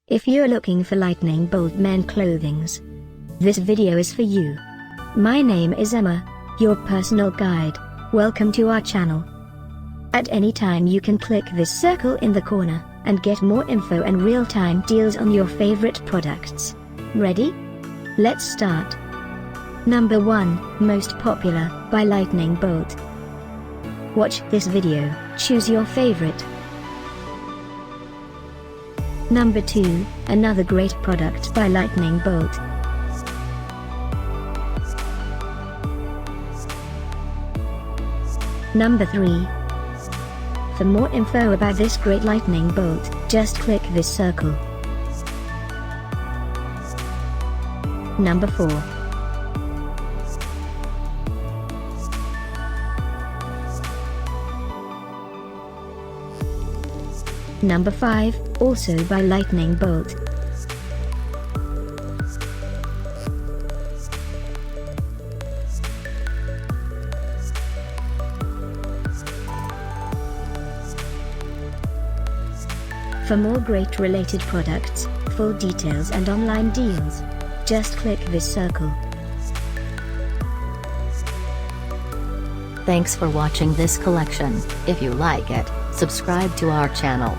If you're looking for lightning bolt men clothings, this video is for you. My name is Emma, your personal guide. Welcome to our channel. At any time you can click this circle in the corner, and get more info and real-time deals on your favorite products. Ready? Let's start. Number 1, Most Popular, by Lightning Bolt. Watch this video, choose your favorite. Number 2, another great product by Lightning Bolt. Number 3. For more info about this great lightning bolt, just click this circle. Number 4. Number 5, also by Lightning Bolt. For more great related products, full details and online deals, just click this circle. Thanks for watching this collection. If you like it, subscribe to our channel.